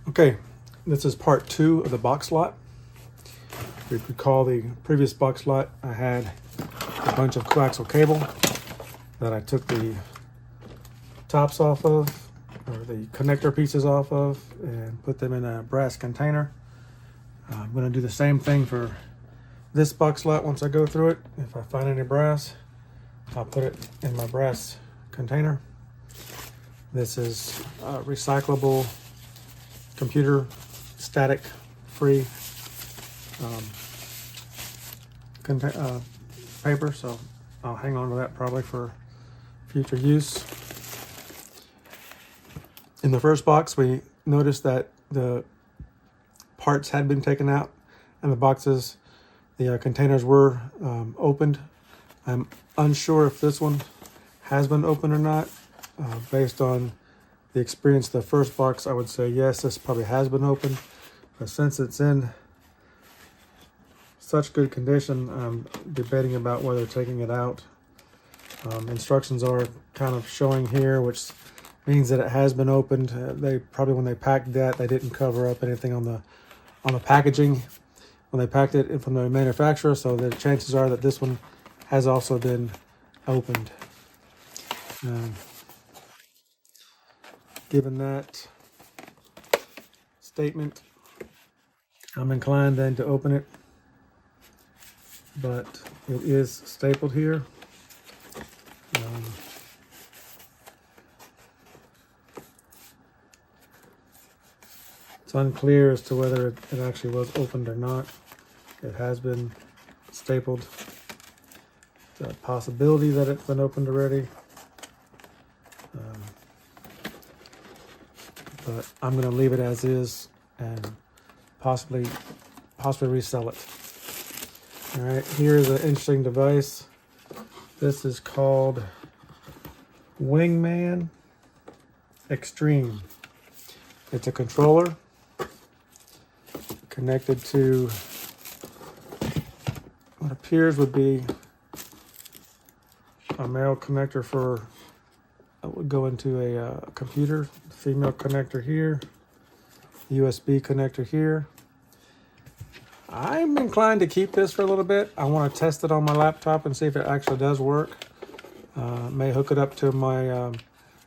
Okay, this is part 2 of the box lot. If you recall the previous box lot, I had a bunch of coaxial cable that I took the tops off of, or the connector pieces off of, and put them in a brass container. I'm going to do the same thing for this box lot once I go through it. If I find any brass, I'll put it in my brass container. This is recyclable computer static free paper, so I'll hang on to that probably for future use. In the first box, we noticed that the parts had been taken out and the boxes, the containers were opened. I'm unsure if this one has been opened or not. Based on the experience of the first box, I would say yes, this probably has been opened. But since it's in such good condition, I'm debating about whether taking it out. Instructions are kind of showing here, which means that it has been opened. They probably, when they packed that, they didn't cover up anything on the packaging when they packed it from the manufacturer, so the chances are that this one has also been opened. Given that statement, I'm inclined then to open it, but it is stapled here. It's unclear as to whether it actually was opened or not. It has been stapled. There's a possibility that it's been opened already. But I'm going to leave it as is and possibly resell it. All right, here's an interesting device. This is called Wingman Extreme. It's a controller connected to what appears would be a male connector for that would go into a computer. Female connector here, USB connector here. I'm inclined to keep this for a little bit. I want to test it on my laptop and see if it actually does work. May hook it up to my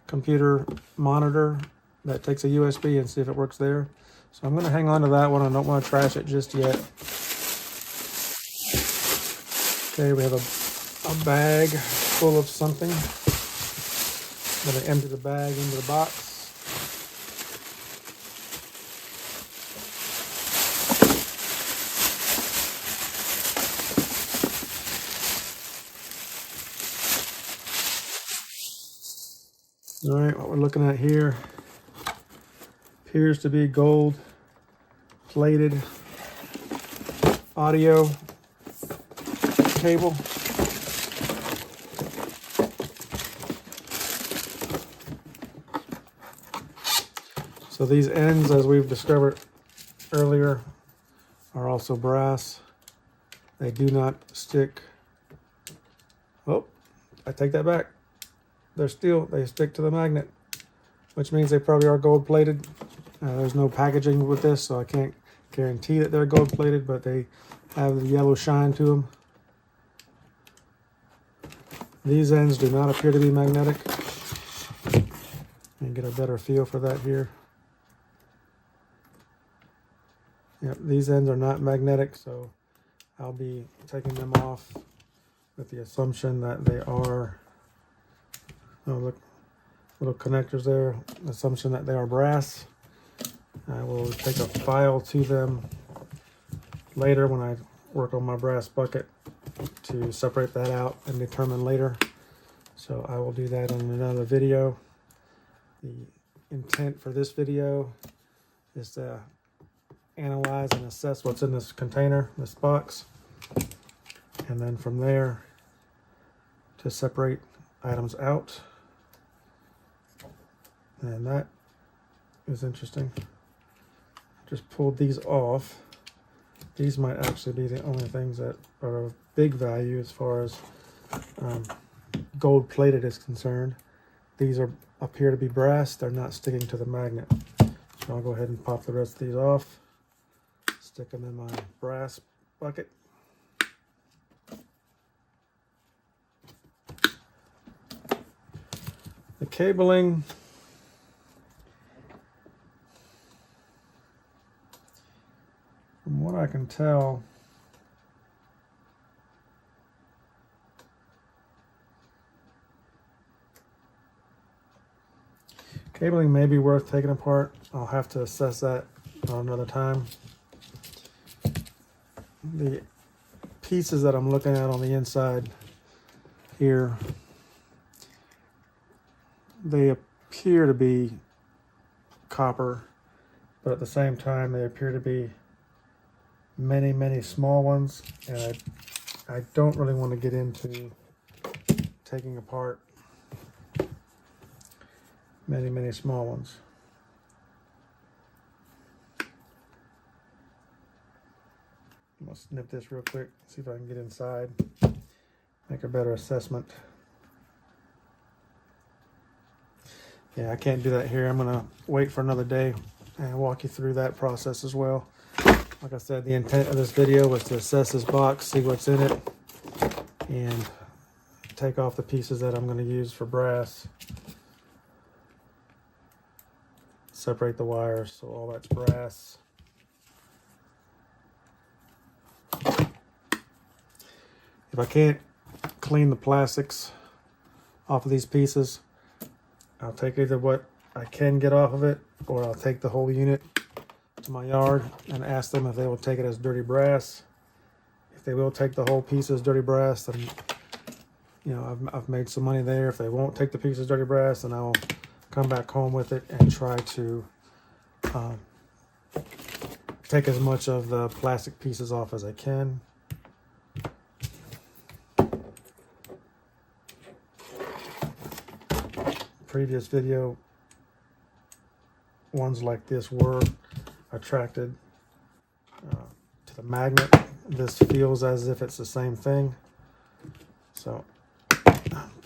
computer monitor that takes a USB and see if it works there. So I'm going to hang on to that one. I don't want to trash it just yet. Okay, we have a bag full of something. I'm going to empty the bag into the box. All right, what we're looking at here appears to be gold plated audio cable. So these ends, as we've discovered earlier, are also brass. They do not stick. Oh, I take that back. They stick to the magnet, which means they probably are gold plated. There's no packaging with this, so I can't guarantee that they're gold plated, but they have the yellow shine to them. These ends do not appear to be magnetic. And get a better feel for that here. Yep, these ends are not magnetic, so I'll be taking them off with the assumption that they are. Oh, look, little connectors there. Assumption that they are brass. I will take a file to them later when I work on my brass bucket to separate that out and determine later. So I will do that in another video. The intent for this video is to analyze and assess what's in this container, this box, and then from there to separate items out. And that is interesting. Just pulled these off. These might actually be the only things that are of big value as far as gold plated is concerned. These appear to be brass. They're not sticking to the magnet. So I'll go ahead and pop the rest of these off, stick them in my brass bucket. The cabling, from what I can tell, cabling may be worth taking apart. I'll have to assess that on another time. The pieces that I'm looking at on the inside here, they appear to be copper, but at the same time they appear to be many small ones, and I don't really want to get into taking apart many small ones. I'm gonna snip this real quick, see if I can get inside, make a better assessment. Yeah, I can't do that here. I'm gonna wait for another day and walk you through that process as well. Like I said, the intent of this video was to assess this box, see what's in it, and take off the pieces that I'm going to use for brass. Separate the wires, so all that's brass. If I can't clean the plastics off of these pieces, I'll take either what I can get off of it, or I'll take the whole unit to my yard and ask them if they will take it as dirty brass. If they will take the whole piece as dirty brass, then you know I've made some money there. If they won't take the piece as dirty brass, then I'll come back home with it and try to take as much of the plastic pieces off as I can. Previous video, ones like this were attracted to the magnet. This feels as if it's the same thing, so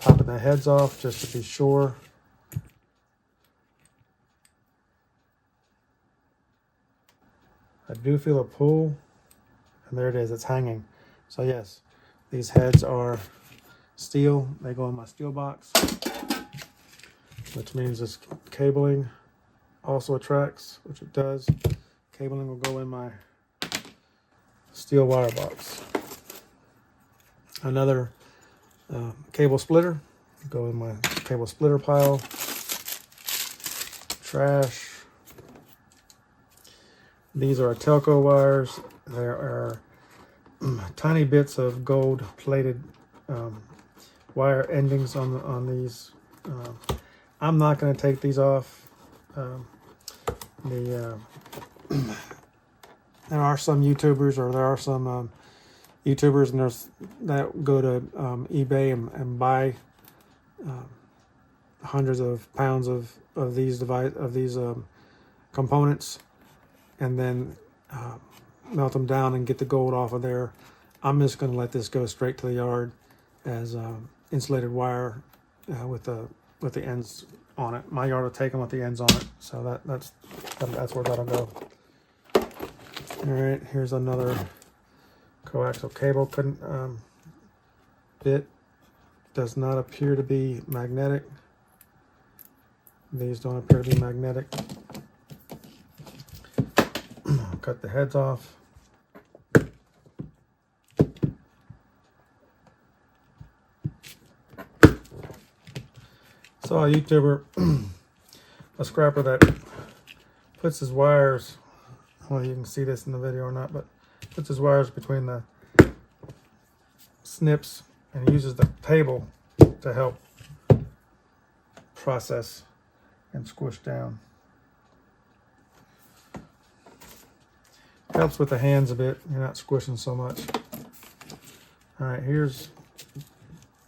popping the heads off just to be sure. I do feel a pull, and there it is, it's hanging. So yes, these heads are steel. They go in my steel box, which means this cabling also attracts, which it does. Cabling will go in my steel wire box. Another cable splitter go in my cable splitter pile. Trash. These are telco wires. There are tiny bits of gold plated wire endings on these. I'm not going to take these off. There are some YouTubers, or there are some YouTubers, and that go to eBay and buy hundreds of pounds of these components, and then melt them down and get the gold off of there. I'm just going to let this go straight to the yard as insulated wire with the ends on it. My yard will take them with the ends on it, so that's where that'll go. All right, here's another coaxial cable bit. Does not appear to be magnetic. These don't appear to be magnetic. Cut the heads off. Saw a YouTuber, a scrapper, that puts his wires, well, you can see this in the video or not, but puts his wires between the snips and uses the table to help process and squish down. Helps with the hands a bit. You're not squishing so much. All right, here's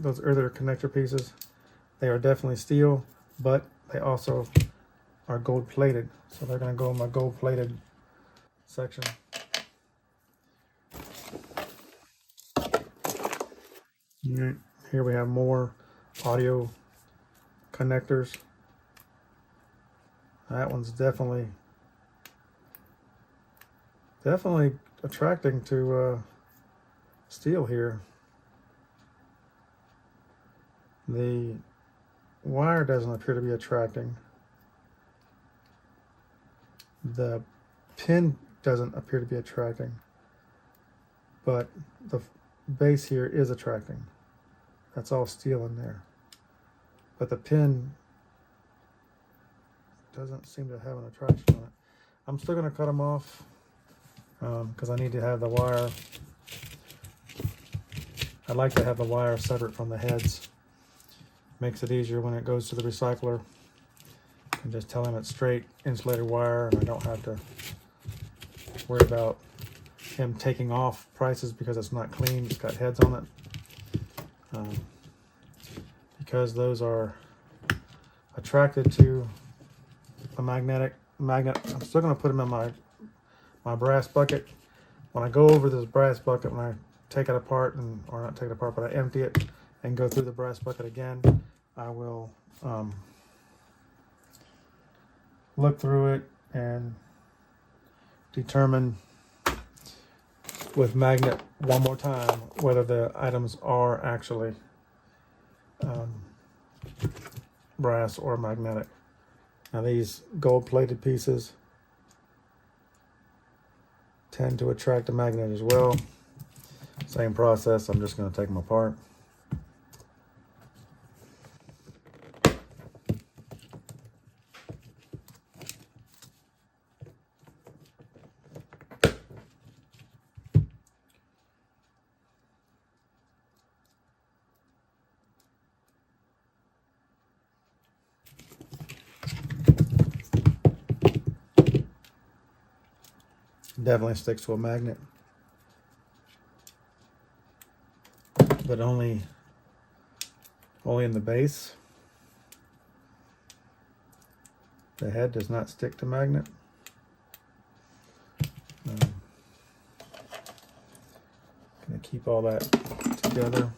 those earlier connector pieces. They are definitely steel, but they also are gold plated. So they're going to go in my gold plated section. Right, here we have more audio connectors. That one's definitely definitely attracting to steel here. The wire doesn't appear to be attracting. The pin doesn't appear to be attracting, but the base here is attracting. That's all steel in there. But the pin doesn't seem to have an attraction on it. I'm still going to cut them off because I need to have the wire. I like to have the wire separate from the heads. Makes it easier when it goes to the recycler. I can just tell him it's straight insulated wire, and I don't have to worry about him taking off prices because it's not clean, it's got heads on it. Because those are attracted to a magnet. I'm still going to put them in my brass bucket. When I go over this brass bucket, when I take it apart, or not take it apart, but I empty it and go through the brass bucket again, I will look through it and determine with magnet one more time whether the items are actually brass or magnetic. Now these gold-plated pieces tend to attract a magnet as well. Same process. I'm just going to take them apart. Definitely sticks to a magnet, but only in the base. The head does not stick to magnet. Gonna keep all that together.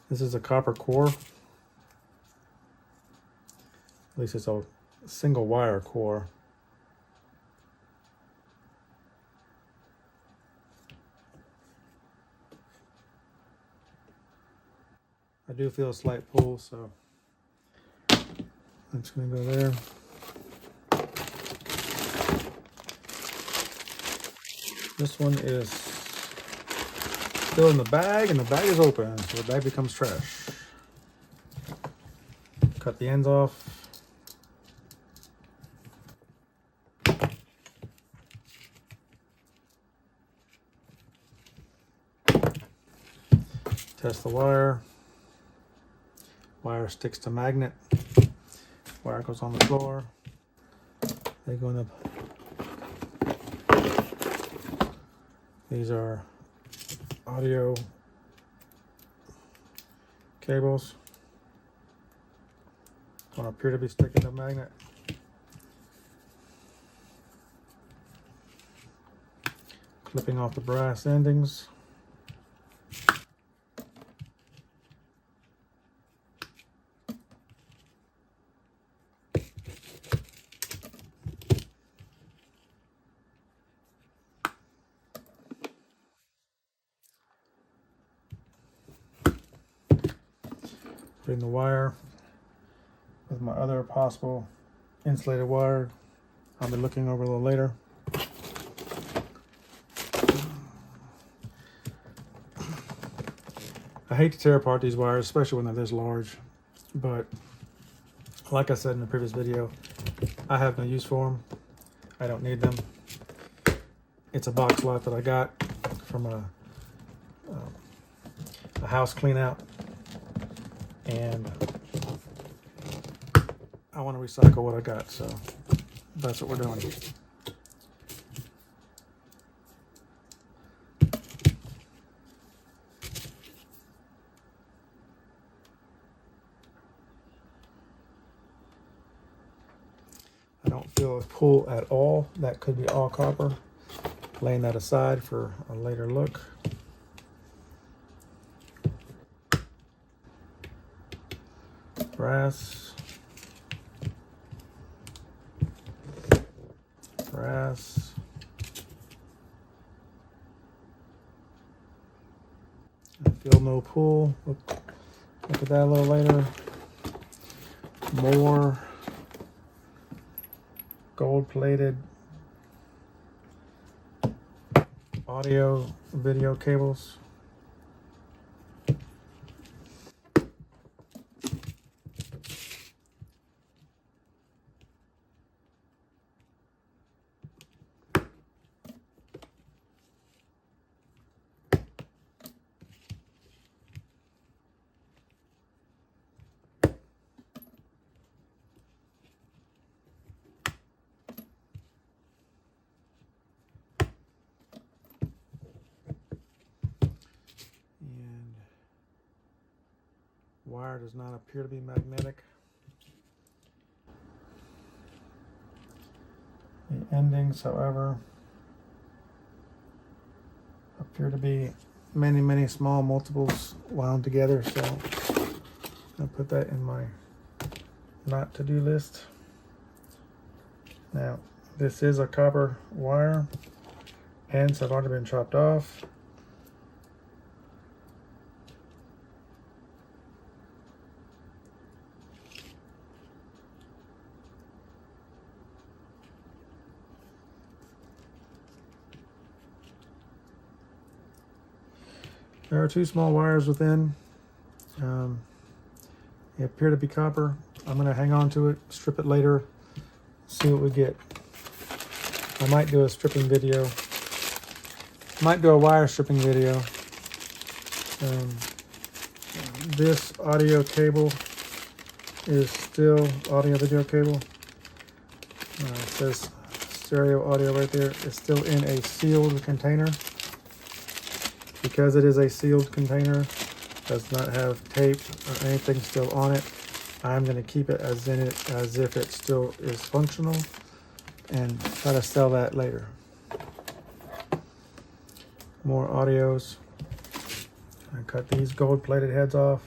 This is a copper core. At least it's a single wire core. I do feel a slight pull, so I'm just going to go there. This one is still in the bag, and the bag is open, so the bag becomes trash. Cut the ends off. Test the wire. Wire sticks to magnet. Wire goes on the floor. They go in the... These are audio cables. Don't appear to be sticking to magnet. Clipping off the brass endings. Putting the wire with my other possible insulated wire. I'll be looking over a little later. I hate to tear apart these wires, especially when they're this large, but like I said in the previous video, I have no use for them. I don't need them. It's a box lot that I got from a house clean out, and I want to recycle what I got, so that's what we're doing. I don't feel a pull at all. That could be all copper. Laying that aside for a later look. brass, brass, feel no pull. Look at that a little later. More gold-plated audio video cables. Wire does not appear to be magnetic. The endings, however, appear to be many small multiples wound together, so I'll put that in my not to-do list. Now, this is a copper wire. Ends have already been chopped off. There are two small wires within. They appear to be copper. I'm going to hang on to it, strip it later, see what we get. I might do a stripping video. I might do a wire stripping video. This audio cable is still audio video cable. It says stereo audio right there. It's still in a sealed container. Because it is a sealed container, does not have tape or anything still on it, I'm going to keep it as if it still is functional and try to sell that later. More audios. I cut these gold-plated heads off.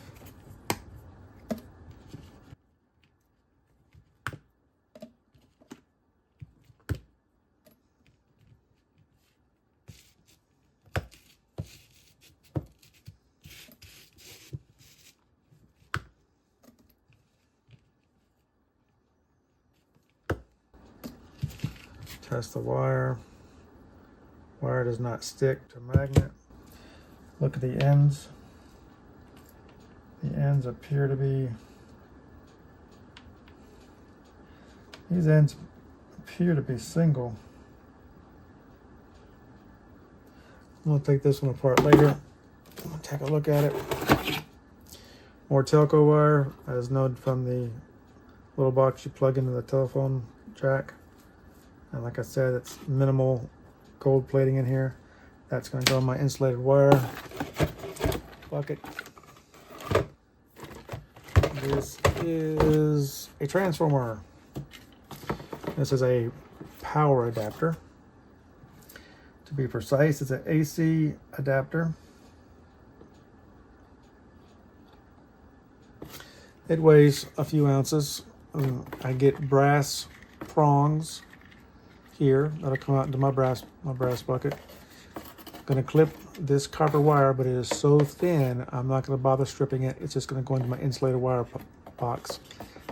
Test the wire. Wire does not stick to magnet. Look at the ends. The ends appear to be, these ends appear to be single. I'm gonna take this one apart later. I'm gonna take a look at it. More telco wire, as noted from the little box you plug into the telephone jack. And like I said, it's minimal gold plating in here. That's going to go in my insulated wire bucket. This is a transformer. This is a power adapter. To be precise, it's an AC adapter. It weighs a few ounces. I get brass prongs here that'll come out into my brass bucket. I'm going to clip this copper wire, but it is so thin I'm not going to bother stripping it. It's just going to go into my insulated wire box,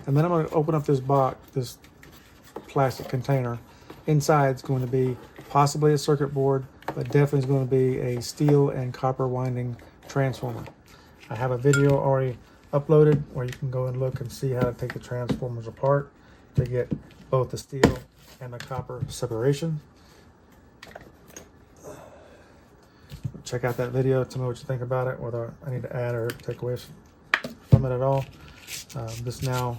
and then I'm going to open up this box, this plastic container. Inside is going to be possibly a circuit board, but definitely is going to be a steel and copper winding transformer. I have a video already uploaded where you can go and look and see how to take the transformers apart to get both the steel and the copper separation. Check out that video. Tell me what you think about it, whether I need to add or take away from it at all. This now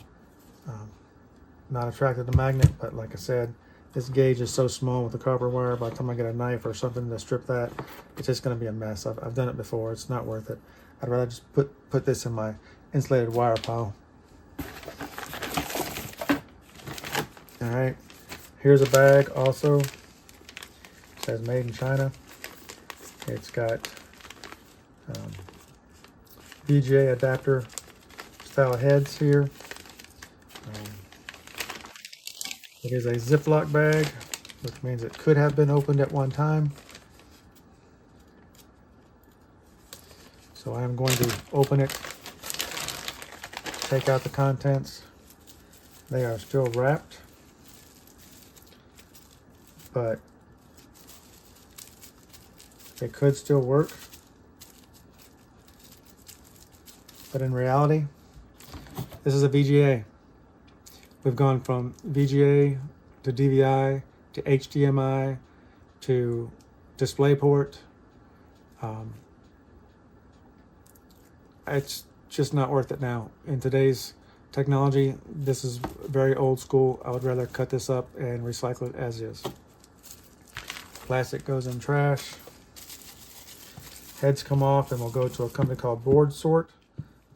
not attracted to magnet, but like I said, this gauge is so small with the copper wire. By the time I get a knife or something to strip that, it's just going to be a mess. I've done it before. It's not worth it. I'd rather just put this in my insulated wire pile. All right. Here's a bag also. It says made in China. It's got VGA adapter style heads here. It is a Ziploc bag, which means it could have been opened at one time. So I am going to open it, take out the contents. They are still wrapped, but it could still work. But in reality, this is a VGA. We've gone from VGA to DVI to HDMI to DisplayPort. It's just not worth it now. In today's technology, this is very old school. I would rather cut this up and recycle it as is. Plastic goes in trash. Heads come off and we'll go to a company called Board Sort.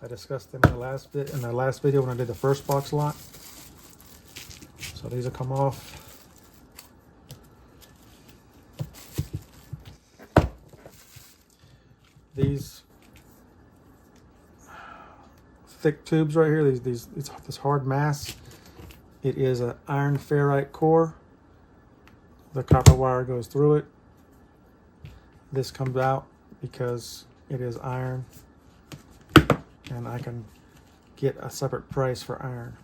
I discussed them in the last video when I did the first box lot. So these will come off. These thick tubes right here, this hard mass, it is an iron ferrite core. The copper wire goes through it. This comes out because it is iron, and I can get a separate price for iron.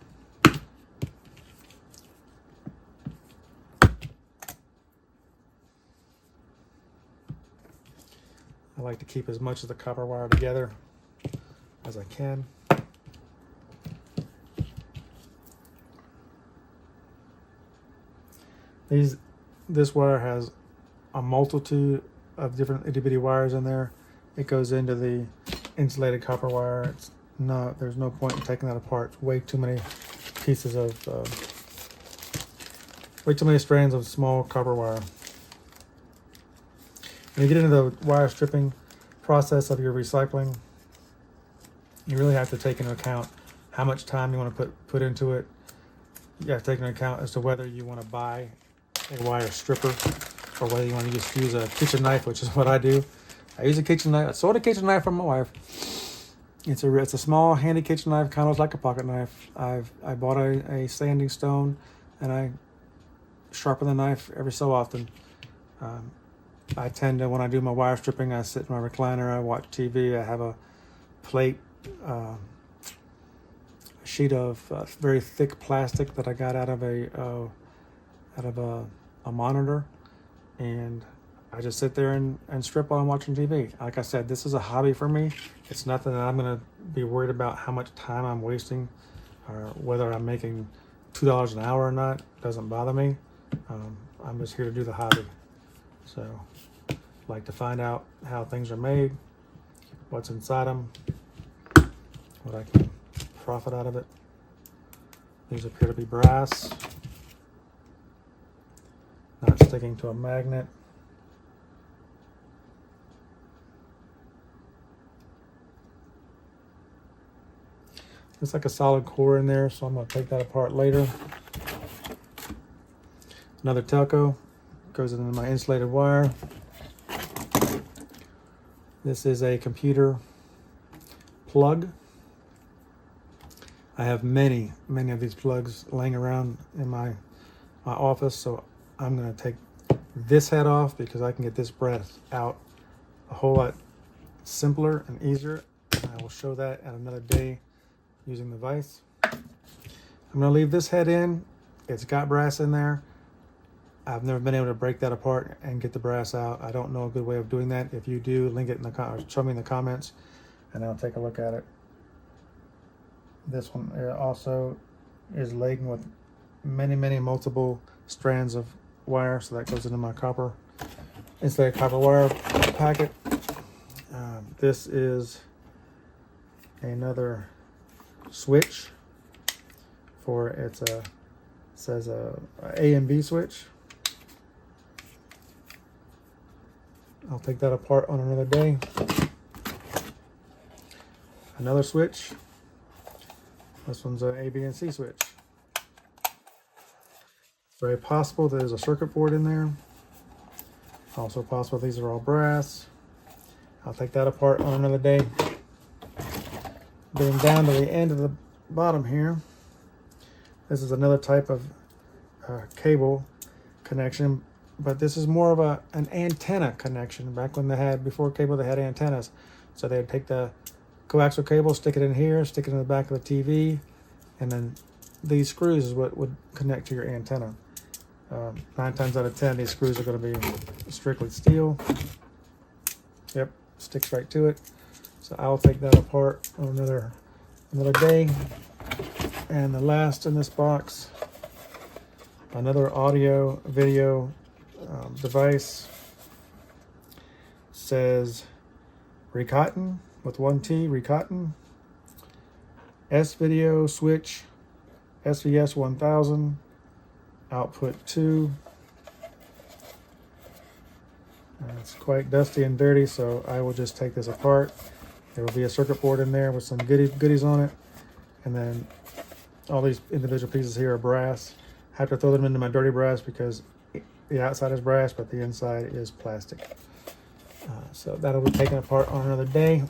I like to keep as much of the copper wire together as I can. This wire has a multitude of different itty bitty wires in there. It goes into the insulated copper wire. There's no point in taking that apart. Way too many pieces of, way too many strands of small copper wire. When you get into the wire stripping process of your recycling, you really have to take into account how much time you want to put into it. You have to take into account as to whether you want to buy a wire stripper or whether you want to just use a kitchen knife, which is what I do. I use a kitchen knife. I sold a kitchen knife from my wife. It's a small, handy kitchen knife, kind of like a pocket knife. I bought a sanding stone, and I sharpen the knife every so often. I tend to, when I do my wire stripping, I sit in my recliner, I watch TV, I have a plate, a sheet of very thick plastic that I got out of a monitor, and I just sit there and strip while I'm watching TV. Like I said, this is a hobby for me. It's nothing that I'm going to be worried about how much time I'm wasting or whether I'm making $2 an hour or not. It doesn't bother me. I'm just here to do the hobby. So I like to find out how things are made, what's inside them, what I can profit out of it. These appear to be brass, not sticking to a magnet. Looks like a solid core in there, so I'm going to take that apart later. Another telco goes into my insulated wire. This is a computer plug. I have many of these plugs laying around in my office, so I'm going to take this head off because I can get this breath out a whole lot simpler and easier. And I will show that at another day using the vise. I'm going to leave this head in. It's got brass in there. I've never been able to break that apart and get the brass out. I don't know a good way of doing that. If you do, link it in the show me in the comments, and I'll take a look at it. This one also is laden with many multiple strands of wire, so that goes into my insulated copper wire packet. This is another switch for says a A and B switch. I'll take that apart on another day. Another switch. This one's an A, B, and C switch. Very possible there's a circuit board in there. Also possible these are all brass. I'll take that apart on another day. Being down to the end of the bottom here, this is another type of cable connection, but this is more of an antenna connection. Back when before cable, they had antennas. So they'd take the coaxial cable, stick it in here, stick it in the back of the TV, and then these screws is what would connect to your antenna. 9 times out of 10, these screws are going to be strictly steel. Yep, sticks right to it. So I'll take that apart on another day. And the last in this box, another audio video device. Says Recotton with 1 T, Recotton. S-Video switch, SVS 1000, output 2. It's quite dusty and dirty, so I will just take this apart. There will be a circuit board in there with some goodies on it. And then all these individual pieces here are brass. I have to throw them into my dirty brass because the outside is brass, but the inside is plastic. So that'll be taken apart on another day.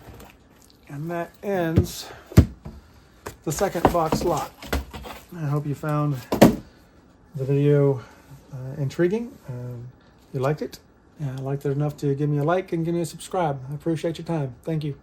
And that ends the second box lot. I hope you found the video intriguing. You liked it. I liked it enough to give me a like and give me a subscribe. I appreciate your time. Thank you.